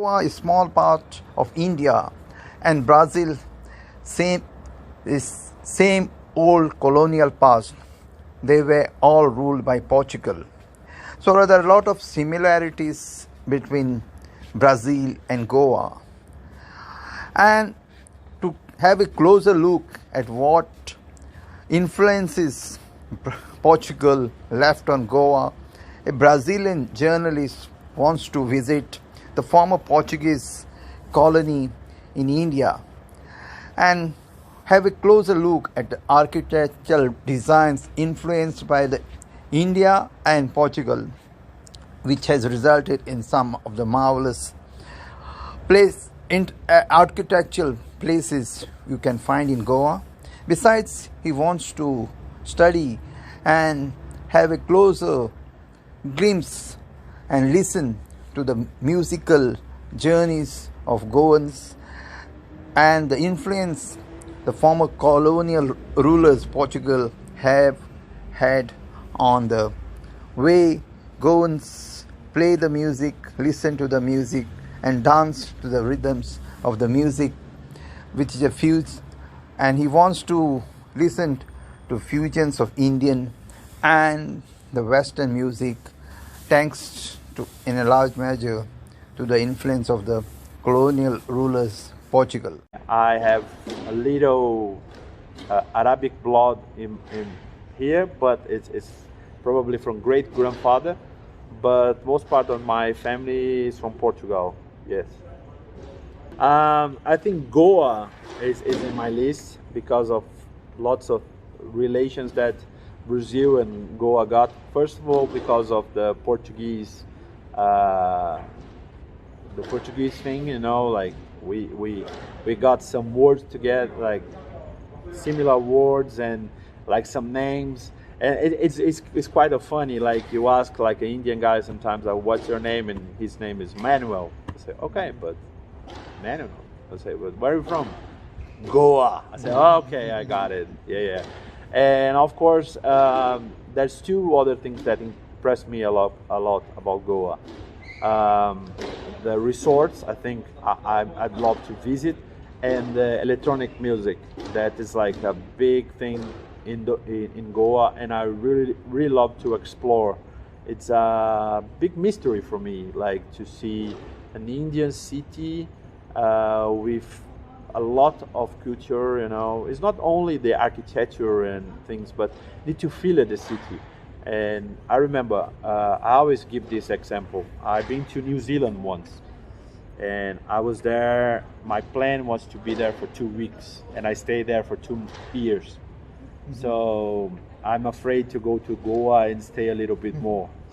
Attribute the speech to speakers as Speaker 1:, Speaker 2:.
Speaker 1: Goa is small part of India, and Brazil same old colonial past. They were all ruled by Portugal. So there are a lot of similarities between Brazil and Goa. And to have a closer look at what influences Portugal left on Goa, a Brazilian journalist wants to visit the former Portuguese colony in India and have a closer look at the architectural designs influenced by the India and Portugal, which has resulted in some of the marvelous architectural places you can find in Goa. Besides, he wants to study and have a closer glimpse and listen to the musical journeys of Goans and the influence the former colonial rulers Portugal have had on the way Goans play the music, listen to the music and dance to the rhythms of the music, which is a fuse, and he wants to listen to fusions of Indian and the Western music, thanks to, in a large measure, to the influence of the colonial rulers Portugal.
Speaker 2: I have a little Arabic blood in here, but it's probably from great grandfather, but most part of my family is from Portugal. Yes. I think Goa is in my list because of lots of relations that Brazil and Goa got. First of all, because of the Portuguese thing, you know, like we got some words together, like similar words and like some names, and it's quite a funny. Like you ask like an Indian guy sometimes, what's your name, and his name is Manuel. I say, okay, but Manuel. I say, but where are you from? Goa. I say, oh, okay, I got it. Yeah. And of course, there's two other things that impressed me a lot about Goa. The resorts, I think I'd love to visit, and the electronic music, that is like a big thing in Goa, and I really love to explore. It's a big mystery for me, like to see an Indian city with a lot of culture, you know. It's not only the architecture and things, but need to feel the city. And I remember, I always give this example. I've been to New Zealand once, and I was there. My plan was to be there for 2 weeks, and I stayed there for 2 years. So I'm afraid to go to Goa and stay a little bit more.